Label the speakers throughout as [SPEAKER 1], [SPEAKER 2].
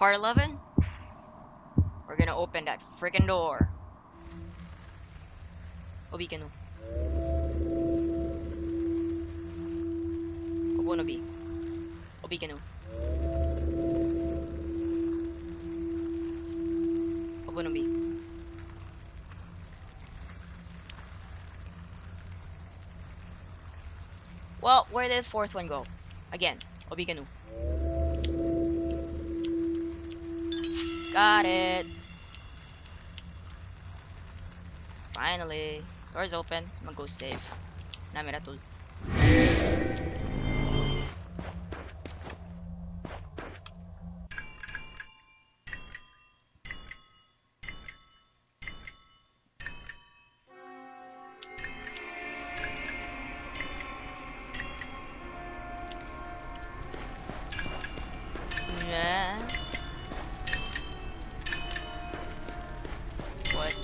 [SPEAKER 1] car 11? We're gonna open that freaking door. Obi kanu. Obonobi. Obi kanu. Obonobi. Well, where did the fourth one go? Again, Obi kanu. Got it. Finally. Door's open. I'm gonna go save. Namiratul. Yeah. What?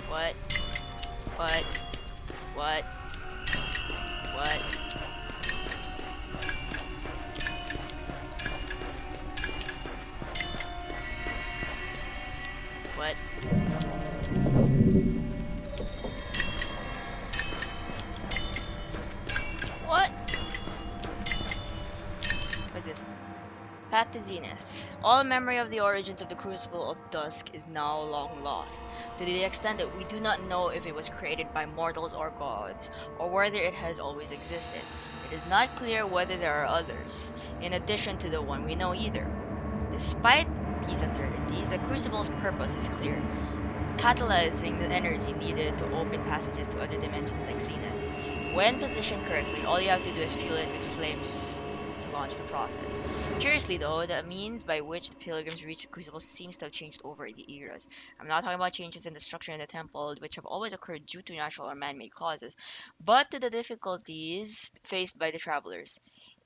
[SPEAKER 1] What? What? What? What? What? What? What's this? Path to Zenith. All memory of the origins of the Crucible of Dusk is now long lost, to the extent that we do not know if it was created by mortals or gods, or whether it has always existed. It is not clear whether there are others, in addition to the one we know either. Despite these uncertainties, the Crucible's purpose is clear, catalyzing the energy needed to open passages to other dimensions like Zenith. When positioned correctly, all you have to do is fuel it with flames to launch the process. Curiously though, the means by which the pilgrims reach the Crucible seems to have changed over the eras. I'm not talking about changes in the structure in the temple, which have always occurred due to natural or man-made causes, but to the difficulties faced by the travelers.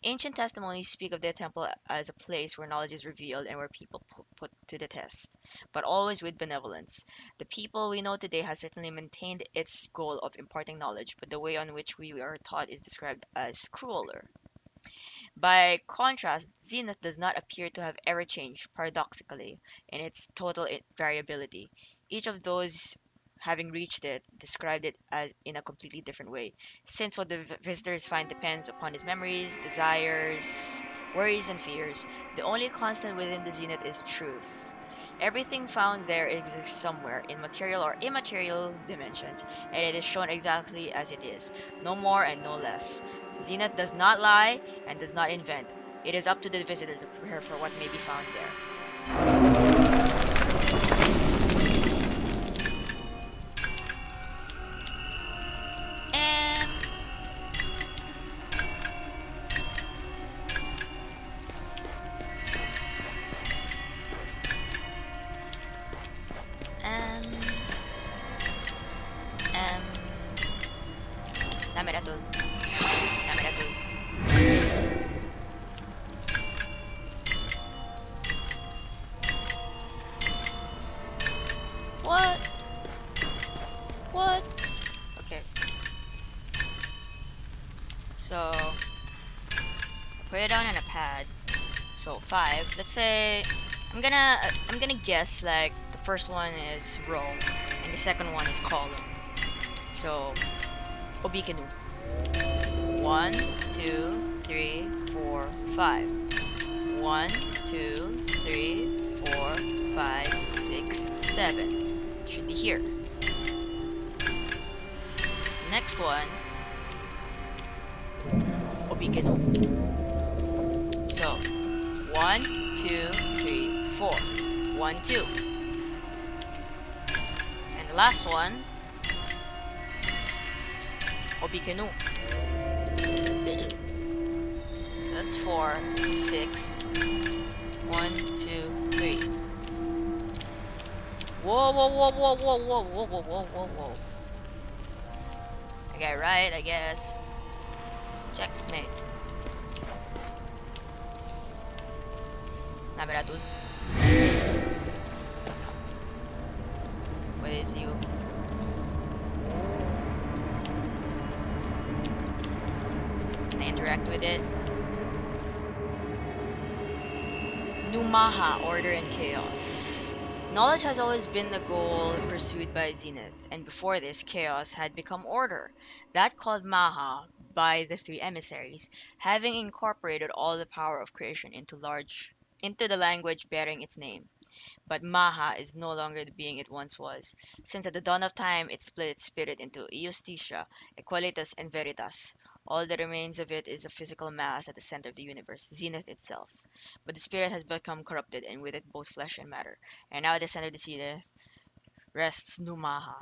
[SPEAKER 1] Ancient testimonies speak of the temple as a place where knowledge is revealed and where people put to the test, but always with benevolence. The people we know today has certainly maintained its goal of imparting knowledge, but the way on which we are taught is described as crueler. By contrast, Zenith does not appear to have ever changed, paradoxically, in its total variability. Each of those having reached it described it as in a completely different way, since what the visitors find depends upon his memories, desires, worries, and fears. The only constant within the Zenith is truth. Everything found there exists somewhere in material or immaterial dimensions, and it is shown exactly as it is, no more and no less. Zenith does not lie and does not invent. It is up to the visitor to prepare for what may be found there. And and and Namiratul. Namiratul. What? What? Okay. So put it down on a pad. So 5. Let's say I'm gonna guess like the first one is row and the second one is column. So Obikenu. 1, 2, 3, 4, 5. 1, 2, 3, 4, 5, 6, 7. Should be here. Next one, Obikenu. So 1, 2, 3, 4. 1, 2. And the last one, Obikenu. So that's 4, 6. 1, 2, 3. Whoa, whoa, whoa, whoa, whoa, whoa, whoa, whoa, whoa, whoa, whoa. I got it right, I guess. Checkmate. Namiratul. What is you? interact with it. Numaha, order and chaos. Knowledge has always been the goal pursued by Zenith, and before this, chaos had become order. That called Maha by the three emissaries, having incorporated all the power of creation into the language bearing its name. But Maha is no longer the being it once was, since at the dawn of time it split its spirit into Eustistia, Equalitas, and Veritas. All that remains of it is a physical mass at the center of the universe, Zenith itself. But the spirit has become corrupted, and with it both flesh and matter. And now at the center of the Zenith rests Numaha.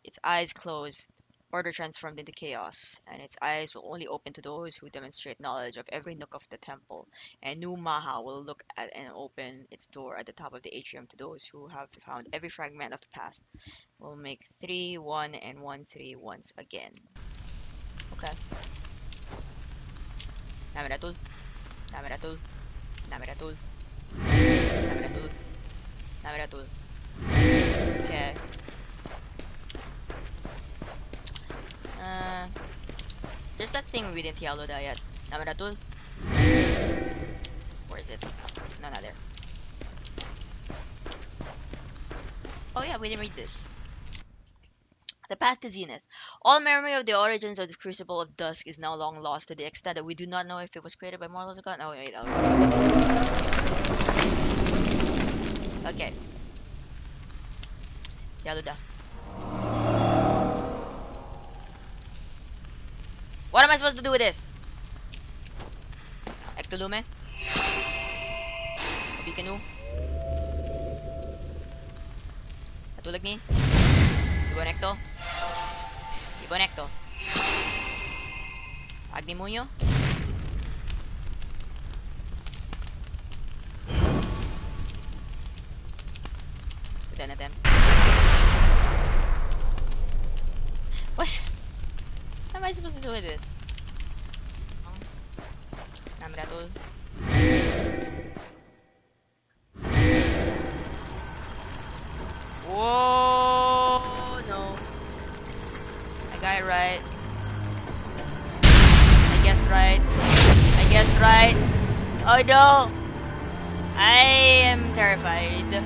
[SPEAKER 1] Its eyes closed, order transformed into chaos, and its eyes will only open to those who demonstrate knowledge of every nook of the temple. And New Maha will look at and open its door at the top of the atrium to those who have found every fragment of the past. We'll make 3, 1, and 1, 3 once again. Okay. Namira tool. Namira tool. Namira tool. Namira tool. Namira tool. Okay. There's that thing we didn't yellow that yet. Namira tool. Where is it? No, not there. Oh yeah, we didn't read this. The path to Zenith. All memory of the origins of the Crucible of Dusk is now long lost to the extent that we do not know if it was created by mortals or God. No, wait, I'll read this. Okay. Yaluda. What am I supposed to do with this? Ectolume? Bikanu? Katulog ni? Ibonecto? Ibonecto? Agnimunyo? Putih natin. What? What am I supposed to do with this? Namratul. Whoa, no. I got it right. I guessed right. I guessed right. Oh no. I am terrified.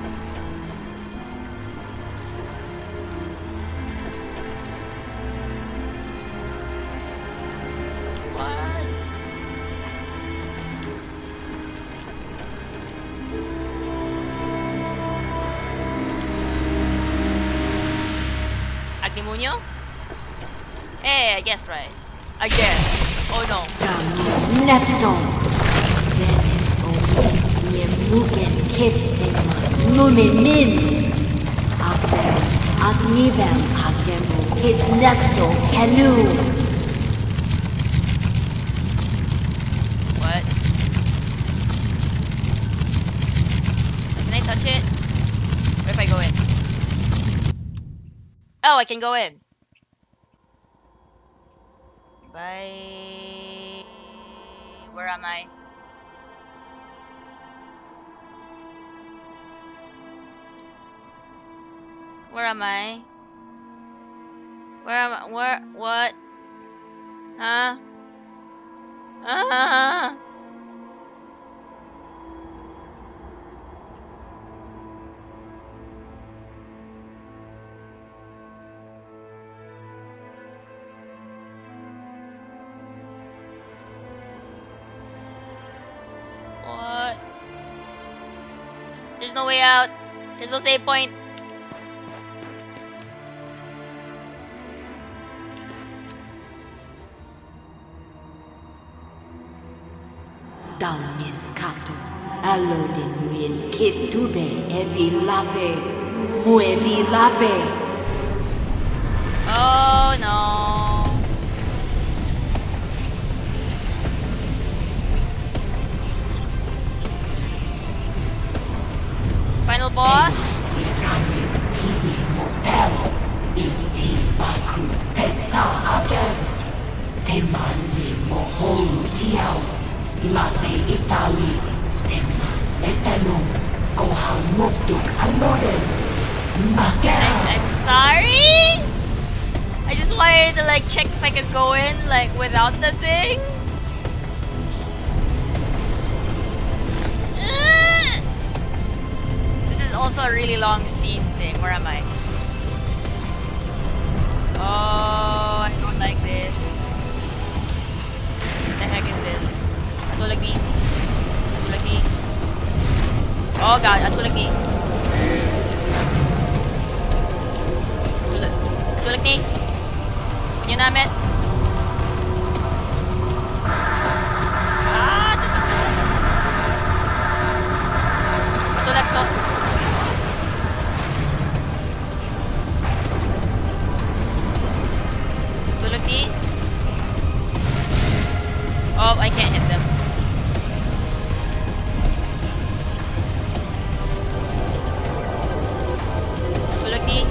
[SPEAKER 1] What? Agnimunyo? Hey, I guessed right. Again. Oh no.
[SPEAKER 2] Neptun. Zenith Omi. Yemugen Kit Ema. Numimin. Akbel. Agnivel. Akemu. Kit Neptun. Canoe.
[SPEAKER 1] What? Can I touch it? What if I go in? Oh, I can go in. Bye. Where am I? Where am I? Where am I? Where? What? Huh? Ah! What? There's no way out. There's no save point.
[SPEAKER 2] Dalmin Kato. Alodin Win Kitube. Evi Lape. Muevi Lape.
[SPEAKER 1] Oh no. Final boss.
[SPEAKER 2] Tidi Mopel. Iti Baku. Peta Agen. Teman Vi Moholu Tiao. Latte Italy. Teman Etanum. Gohan Muftuk Anoden. Magen.
[SPEAKER 1] I'm sorry. I just wanted to like check if I could go in like without the thing. also a really long scene thing. Where am I? Oh, I don't like this. What the heck is this? Atulog ni. Atulog ni. Oh god, atulog ni. Atulog ni. Punya namin. Ah! Atulog to. Atulog ni. Oh, I can't hit them. Atulog ni.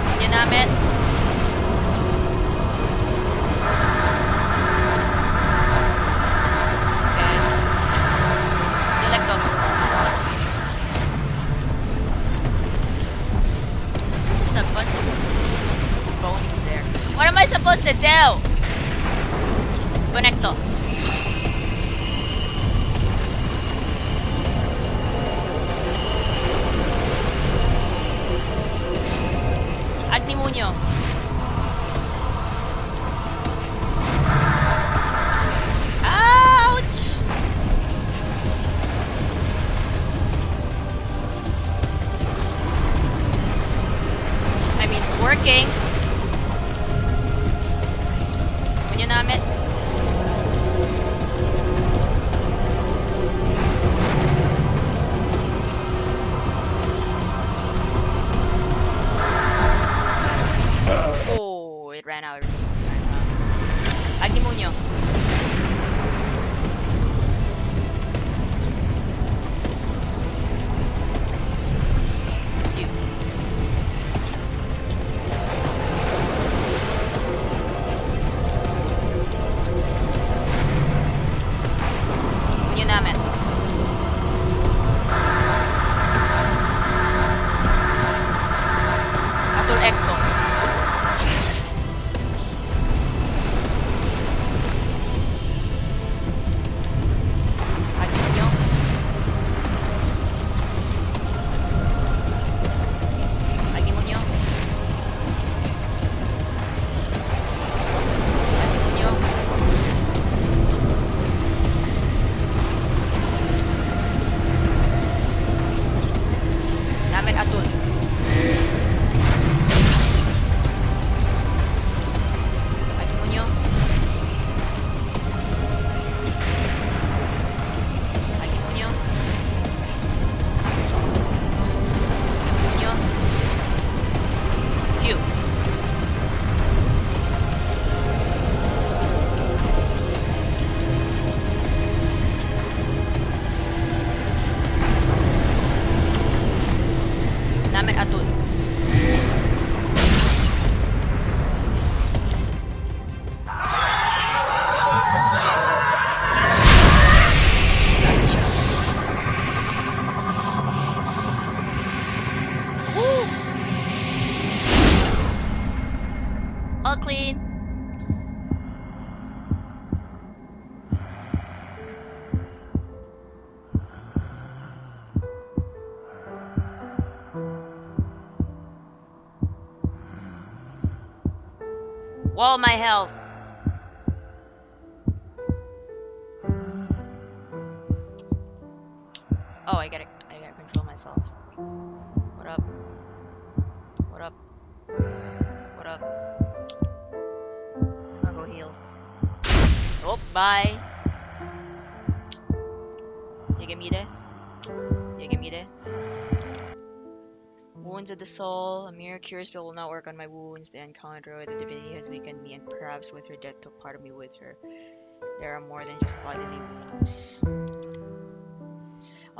[SPEAKER 1] Punya namin. Okay. Atulog to. It's just a bunch of bones there. What am I supposed to do? Conecto. Agnimunyo. Ouch! I mean, it's working. Punya namin. Oh, it ran out. It just ran out. Agnimunyo. It's you. Punya namin. Atul Ekto. Agnimunyo. Agnimunyo. Agnimunyo. Namin Atul. Agnimunyo. Agnimunyo. Agnimunyo. It's you. Namin Atul. Gotcha. Woo! All clean. Whoa, my health. Oh, I gotta control myself. What up? What up? What up? I'll go heal. Oh, bye. Yegemide. Yegemide. Wounds of the soul. A mere cure spell will not work on my wounds. The encounter with the divinity has weakened me, and perhaps with her death took part of me with her. There are more than just bodily wounds.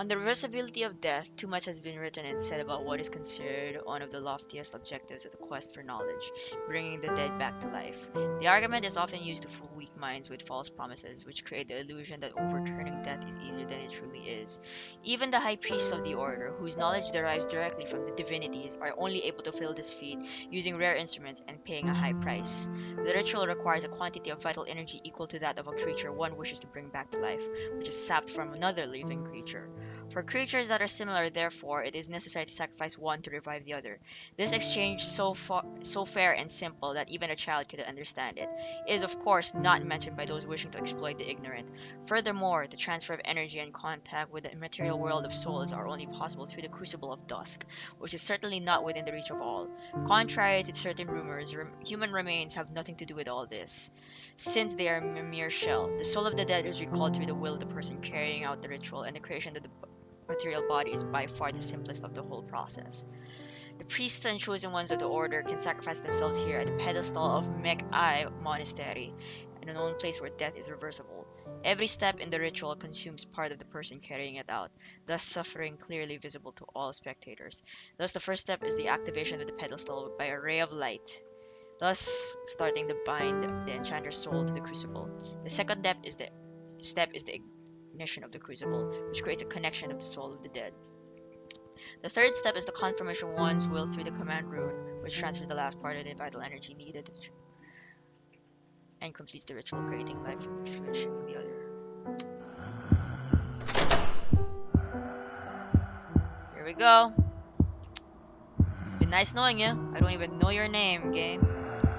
[SPEAKER 1] On the reversibility of death, too much has been written and said about what is considered one of the loftiest objectives of the quest for knowledge, bringing the dead back to life. The argument is often used to fool weak minds with false promises, which create the illusion that overturning death is easier than it truly is. Even the high priests of the order, whose knowledge derives directly from the divinities, are only able to fill this feat using rare instruments and paying a high price. The ritual requires a quantity of vital energy equal to that of a creature one wishes to bring back to life, which is sapped from another living creature. For creatures that are similar, therefore, it is necessary to sacrifice one to revive the other. This exchange, so fair and simple that even a child could understand it, is of course not mentioned by those wishing to exploit the ignorant. Furthermore, the transfer of energy and contact with the immaterial world of souls are only possible through the crucible of dusk, which is certainly not within the reach of all. Contrary to certain rumors, human remains have nothing to do with all this, since they are a mere shell. The soul of the dead is recalled through the will of the person carrying out the ritual, and the creation of the material body is by far the simplest of the whole process. The priests and chosen ones of the order can sacrifice themselves here at the pedestal of Mek-Ai Monastery, an unknown place where death is reversible. Every step in the ritual consumes part of the person carrying it out, thus suffering clearly visible to all spectators. Thus, the first step is the activation of the pedestal by a ray of light, thus starting to bind the enchanter's soul to the crucible. The second step is the ignition of the crucible, which creates a connection of the soul of the dead. The third step is the confirmation of one's will through the command rune, which transfers the last part of the vital energy needed and completes the ritual, creating life from extinguishing the other. Here we go. It's been nice knowing you. I don't even know your name, game.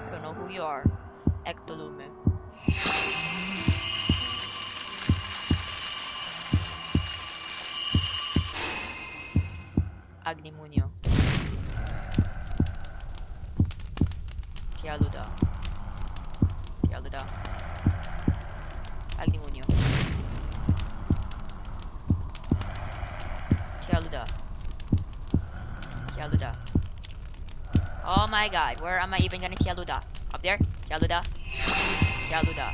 [SPEAKER 1] I don't know who you are. Ectolume. Agnimunyo. Tialuda. Tialuda. Agnimunyo. Tialuda. Tialuda. Oh my god, where am I even gonna Tialuda? Up there? Tialuda. Tialuda.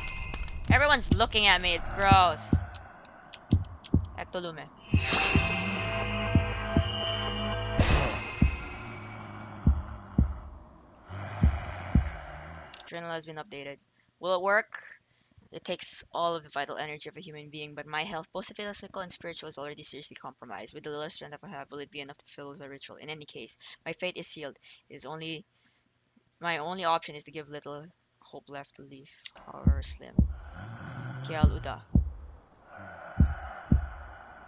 [SPEAKER 1] Everyone's looking at me, it's gross. Ectolume. Journal has been updated. Will it work? It takes all of the vital energy of a human being, but my health, both physical and spiritual, is already seriously compromised. With the little strength I have, will it be enough to fill the ritual? In any case, my fate is sealed. My only option is to give little hope left to live, however slim. Tialuda.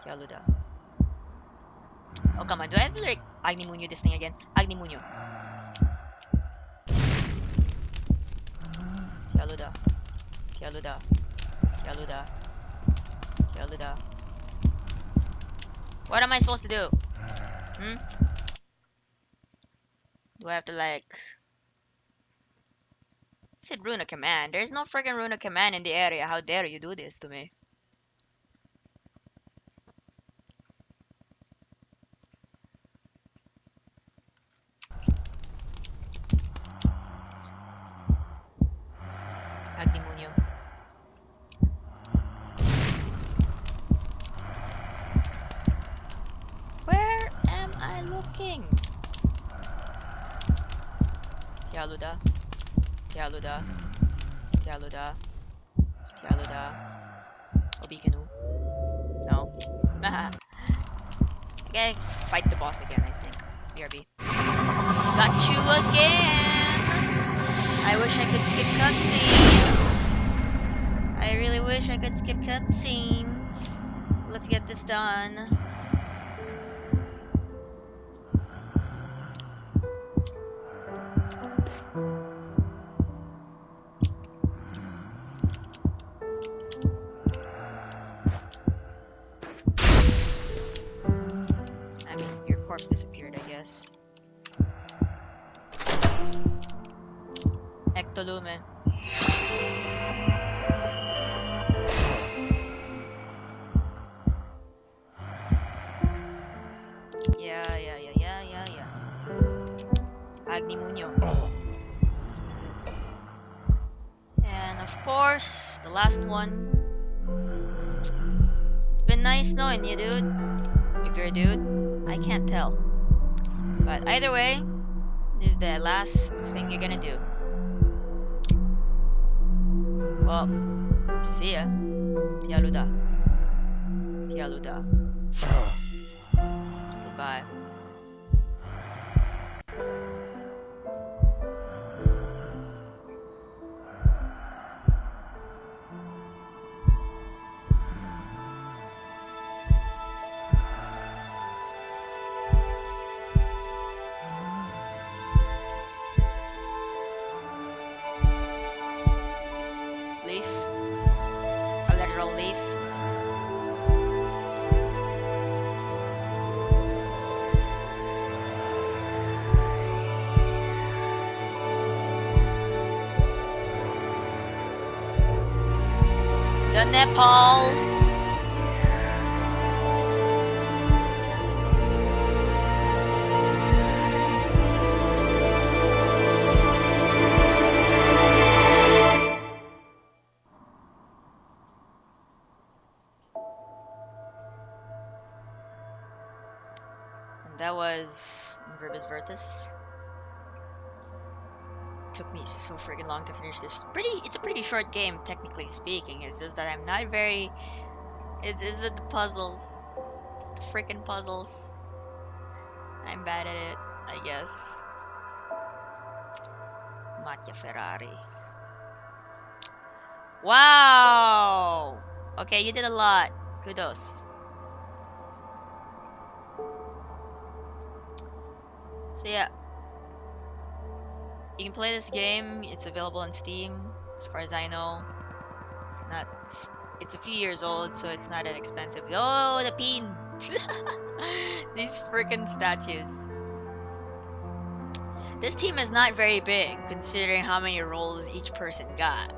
[SPEAKER 1] Tialuda. Oh, come on. Do I have to like Agnimunyo this thing again? Agnimunyo. Tialuda. Tialuda. Tialuda. Tialuda. What am I supposed to do? Do I have to like... It said rune of command. There's no freaking rune of command in the area. How dare you do this to me? Agnimunyo. Where am I looking? Tialuda. Tialuda. Tialuda. Tialuda. Obikanu. No. Okay, fight the boss again, I think. BRB. Got you again! I wish I could skip cutscenes. I really wish I could skip cutscenes. Let's get this done. I mean, your corpse disappeared, I guess. Ectolume. Yeah. Agnimunyo. And of course, the last one. It's been nice knowing you, dude. savior dude? I can't tell. But either way, this is the last thing you're gonna do. Well, see ya. Tialuda. Tialuda. Goodbye. Leaf. A literal leaf. The Nepal. And that was Verbis Vertus. Took me so freaking long to finish this. It's a pretty short game, technically speaking. It's just that I'm not very. It's the puzzles. It's the freaking puzzles. I'm bad at it, I guess. Mattia Ferrari. Wow! Okay, you did a lot. Kudos. So yeah, you can play this game. It's available on Steam, as far as I know. It's not. It's a few years old, so it's not that expensive. Oh, the pin! These freaking statues. This team is not very big, considering how many roles each person got.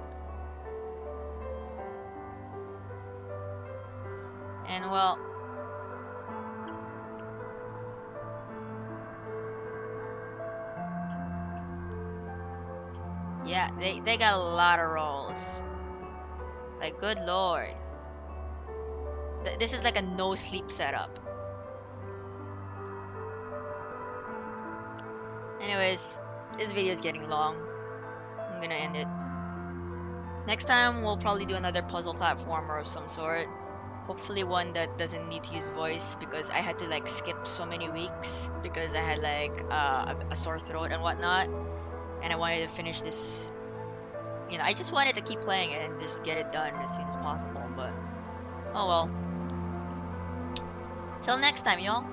[SPEAKER 1] And well, yeah, they got a lot of roles. Like, good lord. This is like a no sleep setup. Anyways, this video is getting long. I'm gonna end it. Next time, we'll probably do another puzzle platformer of some sort. Hopefully one that doesn't need to use voice, because I had to like skip so many weeks because I had like a sore throat and whatnot. And I wanted to finish this. You know, I just wanted to keep playing it and just get it done as soon as possible. But, oh well. Till next time, y'all.